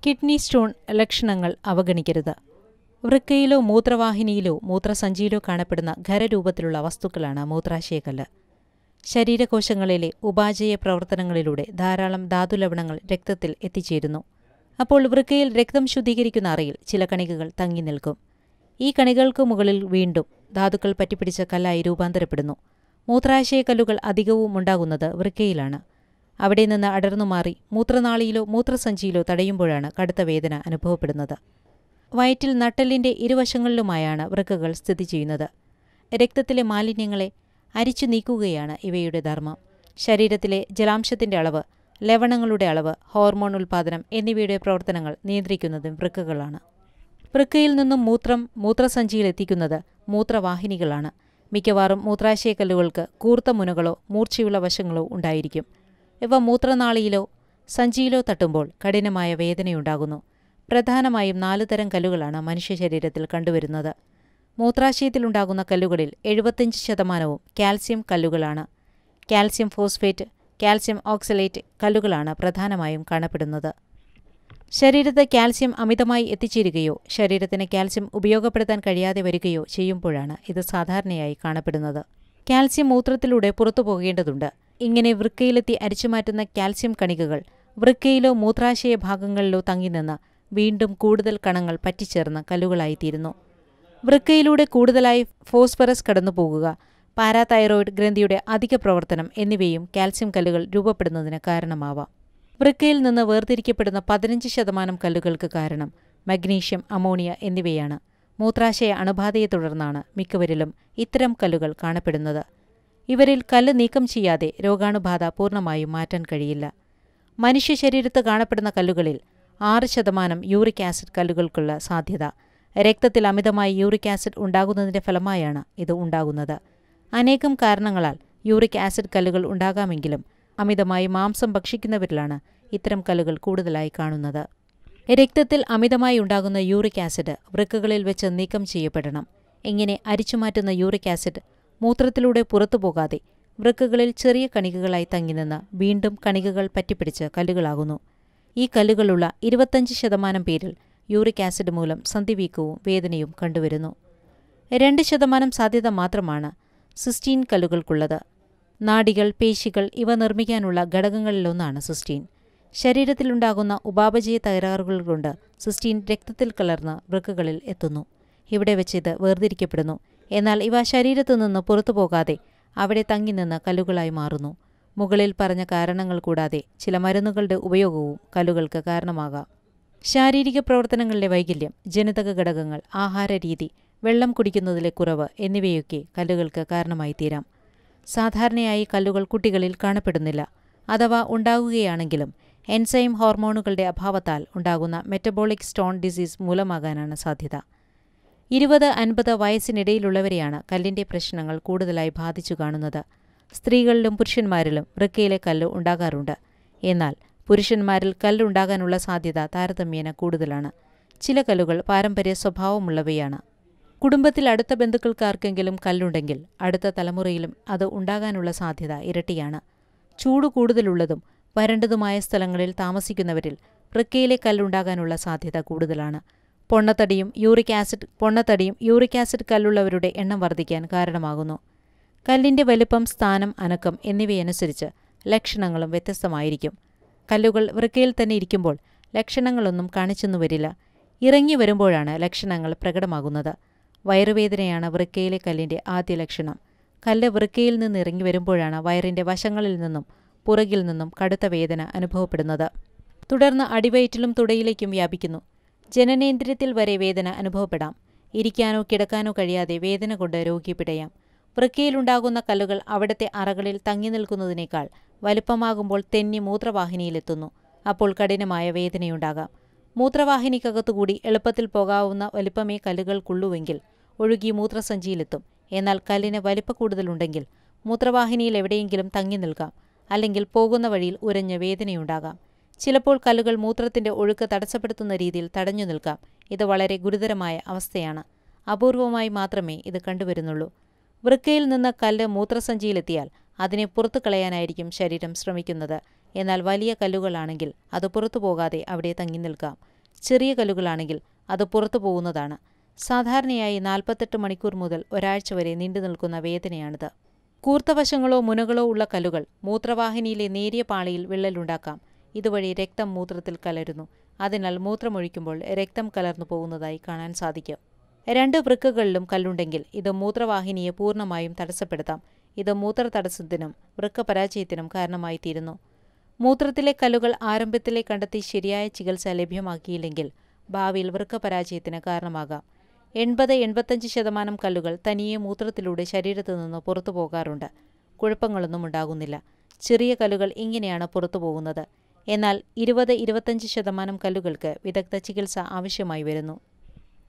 Kidney stone ലക്ഷണങ്ങൾ അവഗണിക്കരുത്. വൃക്കയിലോ മൂത്രവാഹിനിയിലോ മൂത്രസഞ്ചിയിലോ കാണപ്പെടുന്ന ഖരരൂപത്തിലുള്ള വസ്തുക്കളാണ് മൂത്രാശയക്കല്ല്. ശരീരകോശങ്ങളിലെ ഉപാചയ പ്രവർത്തനങ്ങളിലൂടെ ധാരാളം ധാതുലവണങ്ങൾ രക്തത്തിൽ എത്തിച്ചേരുന്നു. അപ്പോൾ വൃക്കയിൽ രക്തം ശുദ്ധീകരിക്കുന്ന അറയിൽ ചില കണികകൾ തങ്ങി നിൽക്കും. ഈ കണികൾക്ക് മുകളിൽ വീണ്ടും ധാതുക്കൾ പറ്റിപ്പിടിച്ച കല്ലായി രൂപാന്തരപ്പെടുന്നു. മൂത്രാശയക്കല്ലുകൾ അധികവും ഉണ്ടാകുന്നത് വൃക്കയിലാണ്. അവിടെ നിന്ന് അടർന്നുമാറി മൂത്രനാളിയിലോ മൂത്രസഞ്ചിയിലോ തടയുമ്പോഴാണ് കടുത്ത വേദന അനുഭവപ്പെടുന്നത്. വയറ്റിൽ നട്ടെല്ലിന്റെ ഇരുവശങ്ങളിലുമായാണ് വൃക്കകൾ സ്ഥിതി ചെയ്യുന്നത്. രക്തത്തിലെ മാലിന്യങ്ങളെ അരിച്ചു നീക്കുകയാണ് ഇവയുടെ ധർമ്മം. ശരീരത്തിലെ ജലാംശത്തിന്റെ അളവ്, ലവണങ്ങളുടെ അളവ്, ഹോർമോൺ ഉൽപ്പാദനം എന്നിവയുടെ പ്രവർത്തനങ്ങൾ നിയന്ത്രിക്കുന്നതും വൃക്കകളാണ്. വൃക്കയിൽ നിന്നും മൂത്രസഞ്ചിയിലെത്തിക്കുന്നത് മൂത്രവാഹിനികളാണ്. മിക്കവാറും മൂത്രാശയക്കല്ലുകൾക്ക് കൂർത്ത മുനകളോ മൂർച്ചയുള്ള വശങ്ങളോ ഉണ്ടായിരിക്കും. ഇവ മൂത്രനാളിയിലോ സഞ്ചിയിലോ തട്ടുമ്പോൾ കഠിനമായ വേദനയുണ്ടാകുന്നു. പ്രധാനമായും 4 തരം കല്ലുകളാണ് മനുഷ്യ ശരീരത്തിൽ കണ്ടുവരുന്നത്. മൂത്രാശയത്തിലുണ്ടാകുന്ന കല്ലുകളിൽ 75% കാൽസ്യം കല്ലുകളാണ്. കാൽസ്യം ഫോസ്ഫേറ്റ്, കാൽസ്യം ഓക്സലേറ്റ് കല്ലുകളാണ് പ്രധാനമായും കാണപ്പെടുന്നത്. ശരീരത്ത് കാൽസ്യം അമിതമായി എത്തിച്ചേരുകയോ ശരീരത്തിന് കാൽസ്യം ഉപയോഗപ്പെടുത്താൻ കഴിയാതെ വരികയോ ചെയ്യുമ്പോഴാണ് ഇത് സാധാരണയായി കാണപ്പെടുന്നത്. കാൽസ്യം മൂത്രത്തിലൂടെ പുറത്തു പോകേണ്ടതുണ്ട്. ഇങ്ങനെ വൃക്കയിലെത്തി അരിച്ചുമാറ്റുന്ന കാൽസ്യം കണികകൾ വൃക്കയിലോ മൂത്രാശയ ഭാഗങ്ങളിലോ തങ്ങിനിന്ന് വീണ്ടും കൂടുതൽ കണങ്ങൾ പറ്റിച്ചേർന്ന് കല്ലുകളായിത്തീരുന്നു. വൃക്കയിലൂടെ കൂടുതലായി ഫോസ്ഫറസ് കടന്നുപോകുക, പാരാതൈറോയിഡ് ഗ്രന്ഥിയുടെ അധിക പ്രവർത്തനം എന്നിവയും കാൽസ്യം കല്ലുകൾ രൂപപ്പെടുന്നതിന് കാരണമാവാം. വൃക്കയിൽ നിന്ന് വേർതിരിക്കപ്പെടുന്ന 15% കല്ലുകൾക്ക് കാരണം മഗ്നീഷ്യം, അമോണിയ എന്നിവയാണ്. മൂത്രാശയ അണുബാധയെ തുടർന്നാണ് മിക്കവരിലും ഇത്തരം കല്ലുകൾ കാണപ്പെടുന്നത്. ഇവരിൽ കല്ല് നീക്കം ചെയ്യാതെ രോഗാണുബാധ പൂർണ്ണമായും മാറ്റാൻ കഴിയില്ല. മനുഷ്യ ശരീരത്ത് കാണപ്പെടുന്ന കല്ലുകളിൽ 6% യൂറിക് ആസിഡ് കല്ലുകൾക്കുള്ള സാധ്യത. രക്തത്തിൽ അമിതമായി യൂറിക് ആസിഡ് ഉണ്ടാകുന്നതിന്റെ ഫലമായാണ് ഇത് ഉണ്ടാകുന്നത്. അനേകം കാരണങ്ങളാൽ യൂറിക് ആസിഡ് കല്ലുകൾ ഉണ്ടാകാമെങ്കിലും അമിതമായി മാംസം ഭക്ഷിക്കുന്നവരിലാണ് ഇത്തരം കല്ലുകൾ കൂടുതലായി കാണുന്നത്. രക്തത്തിൽ അമിതമായി ഉണ്ടാകുന്ന യൂറിക് ആസിഡ് വൃക്കകളിൽ വെച്ച് നീക്കം ചെയ്യപ്പെടണം. ഇങ്ങനെ അരിച്ചുമാറ്റുന്ന യൂറിക് ആസിഡ് മൂത്രത്തിലൂടെ പുറത്തുപോകാതെ വൃക്കകളിൽ ചെറിയ കണികകളായി തങ്ങിനിന്ന് വീണ്ടും കണികകൾ പറ്റിപ്പിടിച്ച് കല്ലുകളാകുന്നു. ഈ കല്ലുകളുള്ള 25% പേരിൽ യൂറിക് ആസിഡ് മൂലം സന്ധിവീക്കവും വേദനയും കണ്ടുവരുന്നു. 2% സാധ്യത മാത്രമാണ് സിസ്റ്റീൻ കല്ലുകൾക്കുള്ളത്. നാഡികൾ, പേശികൾ ഇവ നിർമ്മിക്കാനുള്ള ഘടകങ്ങളിലൊന്നാണ് സിസ്റ്റീൻ. ശരീരത്തിലുണ്ടാകുന്ന ഉപാപചയ തകരാറുകൾ കൊണ്ട് സിസ്റ്റീൻ രക്തത്തിൽ കലർന്ന് വൃക്കകളിൽ എത്തുന്നു. ഇവിടെ വെച്ച് ഇത് വേർതിരിക്കപ്പെടുന്നു. എന്നാൽ ഇവ ശരീരത്തു നിന്ന് പുറത്തുപോകാതെ അവിടെ തങ്ങിനിന്ന് കല്ലുകളായി മാറുന്നു. മുകളിൽ പറഞ്ഞ കാരണങ്ങൾ കൂടാതെ ചില മരുന്നുകളുടെ ഉപയോഗവും കല്ലുകൾക്ക് കാരണമാകാം. ശാരീരിക പ്രവർത്തനങ്ങളിലെ വൈകല്യം, ജനിതക ഘടകങ്ങൾ, ആഹാരരീതി, വെള്ളം കുടിക്കുന്നതിലെ കുറവ് എന്നിവയൊക്കെ കല്ലുകൾക്ക് കാരണമായി തീരാം. സാധാരണയായി കല്ലുകൾ കുട്ടികളിൽ കാണപ്പെടുന്നില്ല. അഥവാ ഉണ്ടാകുകയാണെങ്കിലും എൻസൈം ഹോർമോണുകളുടെ അഭാവത്താൽ ഉണ്ടാകുന്ന മെറ്റബോളിക് സ്റ്റോൺ ഡിസീസ് മൂലമാകാനാണ് സാധ്യത. 20-50 വയസ്സിനിടയിലുള്ളവരെയാണ് കല്ലിന്റെ പ്രശ്നങ്ങൾ കൂടുതലായി ബാധിച്ചു കാണുന്നത്. സ്ത്രീകളിലും പുരുഷന്മാരിലും വൃക്കയിലെ കല്ല് ഉണ്ടാകാറുണ്ട്. എന്നാൽ പുരുഷന്മാരിൽ കല്ലുണ്ടാകാനുള്ള സാധ്യത താരതമ്യേന കൂടുതലാണ്. ചില കല്ലുകൾ പാരമ്പര്യ സ്വഭാവമുള്ളവയാണ്. കുടുംബത്തിൽ അടുത്ത ബന്ധുക്കൾക്കാർക്കെങ്കിലും കല്ലുണ്ടെങ്കിൽ അടുത്ത തലമുറയിലും അത് ഉണ്ടാകാനുള്ള സാധ്യത ഇരട്ടിയാണ്. ചൂട് കൂടുതലുള്ളതും വരണ്ടതുമായ സ്ഥലങ്ങളിൽ താമസിക്കുന്നവരിൽ വൃക്കയിലെ കല്ലുണ്ടാകാനുള്ള സാധ്യത കൂടുതലാണ്. പൊണ്ണത്തടിയും യൂറിക് ആസിഡ് കല്ലുള്ളവരുടെ എണ്ണം വർദ്ധിക്കാൻ കാരണമാകുന്നു. കല്ലിന്റെ വലിപ്പം, സ്ഥാനം, അനക്കം എന്നിവയനുസരിച്ച് ലക്ഷണങ്ങളും വ്യത്യസ്തമായിരിക്കും. കല്ലുകൾ വൃക്കയിൽ തന്നെ ഇരിക്കുമ്പോൾ ലക്ഷണങ്ങളൊന്നും കാണിച്ചെന്നു വരില്ല. ഇറങ്ങി വരുമ്പോഴാണ് ലക്ഷണങ്ങൾ പ്രകടമാകുന്നത്. വയറുവേദനയാണ് വൃക്കയിലെ കല്ലിന്റെ ആദ്യ ലക്ഷണം. കല്ല് വൃക്കയിൽ നിന്ന് ഇറങ്ങി വരുമ്പോഴാണ് വയറിന്റെ വശങ്ങളിൽ നിന്നും പുറകിൽ നിന്നും കടുത്ത വേദന അനുഭവപ്പെടുന്നത്. തുടർന്ന് അടിവയറ്റിലും തുടയിലേക്കും വ്യാപിക്കുന്നു. ജനനേന്ദ്രിയത്തിൽ വരെ വേദന അനുഭവപ്പെടാം. ഇരിക്കാനോ കിടക്കാനോ കഴിയാതെ വേദന കൊണ്ട് രോഗി പിടയാം. വൃക്കയിലുണ്ടാകുന്ന കല്ലുകൾ അവിടത്തെ അറകളിൽ തങ്ങി നിൽക്കുന്നതിനേക്കാൾ വലുപ്പമാകുമ്പോൾ തെന്നി മൂത്രവാഹിനിയിലെത്തുന്നു. അപ്പോൾ കഠിനമായ വേദനയുണ്ടാകാം. മൂത്രവാഹിനിക്കകത്തുകൂടി എളുപ്പത്തിൽ പോകാവുന്ന വലിപ്പമേ കല്ലുകൾക്കുള്ളുവെങ്കിൽ ഒഴുകി മൂത്രസഞ്ചിയിലെത്തും. എന്നാൽ കല്ലിന് വലിപ്പക്കൂടുതലുണ്ടെങ്കിൽ മൂത്രവാഹിനിയിൽ എവിടെയെങ്കിലും തങ്ങി നിൽക്കാം. അല്ലെങ്കിൽ പോകുന്ന വഴിയിൽ ഉരഞ്ഞ് വേദനയുണ്ടാകാം. ചിലപ്പോൾ കല്ലുകൾ മൂത്രത്തിന്റെ ഒഴുക്ക് തടസ്സപ്പെടുത്തുന്ന രീതിയിൽ തടഞ്ഞു നിൽക്കാം. ഇത് വളരെ ഗുരുതരമായ അവസ്ഥയാണ്. അപൂർവമായി മാത്രമേ ഇത് കണ്ടുവരുന്നുള്ളൂ. വൃക്കയിൽ നിന്ന് കല്ല് മൂത്രസഞ്ചിയിലെത്തിയാൽ അതിനെ പുറത്തു കളയാനായിരിക്കും ശരീരം ശ്രമിക്കുന്നത്. എന്നാൽ വലിയ കല്ലുകളാണെങ്കിൽ അത് പുറത്തു പോകാതെ അവിടെ തങ്ങി നിൽക്കാം. ചെറിയ കല്ലുകളാണെങ്കിൽ അത് പുറത്തു പോകുന്നതാണ്. സാധാരണയായി 48 മണിക്കൂർ മുതൽ ഒരാഴ്ച വരെ നീണ്ടുനിൽക്കുന്ന വേദനയാണിത്. കൂർത്ത വശങ്ങളോ മുനകളോ ഉള്ള കല്ലുകൾ മൂത്രവാഹിനിയിലെ നേരിയ പാളിയിൽ വിള്ളലുണ്ടാക്കാം. ഇതുവഴി രക്തം മൂത്രത്തിൽ കലരുന്നു. അതിനാൽ മൂത്രമൊഴിക്കുമ്പോൾ രക്തം കലർന്നു പോകുന്നതായി കാണാൻ സാധിക്കും. 2 വൃക്കകളിലും കല്ലുണ്ടെങ്കിൽ ഇത് മൂത്രവാഹിനിയെ പൂർണ്ണമായും തടസ്സപ്പെടുത്താം. ഇത് മൂത്രതടസ്സത്തിനും വൃക്കപരാജയത്തിനും കാരണമായി തീരുന്നു. മൂത്രത്തിലെ കല്ലുകൾ ആരംഭത്തിലെ കണ്ടെത്തി ശരിയായ ചികിത്സ ലഭ്യമാക്കിയില്ലെങ്കിൽ ഭാവിയിൽ വൃക്കപരാജയത്തിന് കാരണമാകാം. 80-85% കല്ലുകൾ തനിയെ മൂത്രത്തിലൂടെ ശരീരത്തു നിന്ന് പുറത്തു പോകാറുണ്ട്. കുഴപ്പങ്ങളൊന്നും ഉണ്ടാകുന്നില്ല. ചെറിയ കല്ലുകൾ ഇങ്ങനെയാണ് പുറത്തു പോകുന്നത്. എന്നാൽ 20-25% കല്ലുകൾക്ക് വിദഗ്ധ ചികിത്സ ആവശ്യമായി വരുന്നു.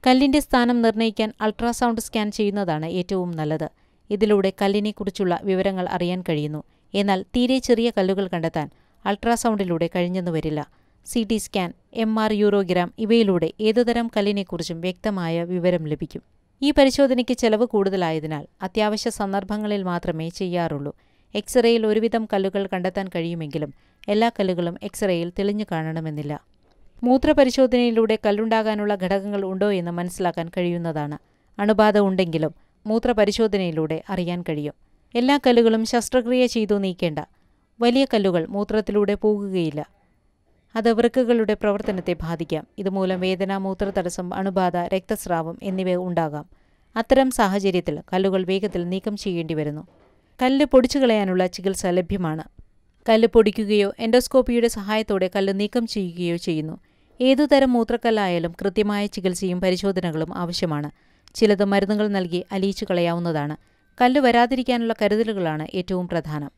കല്ലിന്റെ സ്ഥാനം നിർണ്ണയിക്കാൻ അൾട്രാസൗണ്ട് സ്കാൻ ചെയ്യുന്നതാണ് ഏറ്റവും നല്ലത്. ഇതിലൂടെ കല്ലിനെക്കുറിച്ചുള്ള വിവരങ്ങൾ അറിയാൻ കഴിയുന്നു. എന്നാൽ തീരെ ചെറിയ കല്ലുകൾ കണ്ടെത്താൻ അൾട്രാസൗണ്ടിലൂടെ കഴിഞ്ഞെന്നു വരില്ല. CT സ്കാൻ, MR യൂറോഗ്രാം ഇവയിലൂടെ ഏതുതരം കല്ലിനെക്കുറിച്ചും വ്യക്തമായ വിവരം ലഭിക്കും. ഈ പരിശോധനയ്ക്ക് ചെലവ് കൂടുതലായതിനാൽ അത്യാവശ്യ സന്ദർഭങ്ങളിൽ മാത്രമേ ചെയ്യാറുള്ളൂ. എക്സ്റേയിൽ ഒരുവിധം കല്ലുകൾ കണ്ടെത്താൻ കഴിയുമെങ്കിലും എല്ലാ കല്ലുകളും എക്സ്റേയിൽ തെളിഞ്ഞു കാണണമെന്നില്ല. മൂത്രപരിശോധനയിലൂടെ കല്ലുണ്ടാകാനുള്ള ഘടകങ്ങൾ ഉണ്ടോ എന്ന് മനസ്സിലാക്കാൻ കഴിയുന്നതാണ്. അണുബാധ ഉണ്ടെങ്കിലും മൂത്രപരിശോധനയിലൂടെ അറിയാൻ കഴിയും. എല്ലാ കല്ലുകളും ശസ്ത്രക്രിയ ചെയ്തു നീക്കേണ്ട. വലിയ കല്ലുകൾ മൂത്രത്തിലൂടെ പോകുകയില്ല. അത് വൃക്കകളുടെ പ്രവർത്തനത്തെ ബാധിക്കാം. ഇതുമൂലം വേദന, മൂത്രതടസ്സം, അണുബാധ, രക്തസ്രാവം എന്നിവ ഉണ്ടാകാം. അത്തരം സാഹചര്യത്തിൽ കല്ലുകൾ വേഗത്തിൽ നീക്കം ചെയ്യേണ്ടി വരുന്നു. കല്ല് പൊടിച്ചു കളയാനുള്ള ചികിത്സ ലഭ്യമാണ്. കല്ല് പൊടിക്കുകയോ എൻഡോസ്കോപ്പിയുടെ സഹായത്തോടെ കല്ല് നീക്കം ചെയ്യുകയോ ചെയ്യുന്നു. ഏതുതരം മൂത്രക്കല്ലായാലും കൃത്യമായ ചികിത്സയും പരിശോധനകളും ആവശ്യമാണ്. ചിലത് മരുന്നുകൾ നൽകി അലിയിച്ചു കളയാവുന്നതാണ്. കല്ല് വരാതിരിക്കാനുള്ള കരുതലുകളാണ് ഏറ്റവും പ്രധാനം.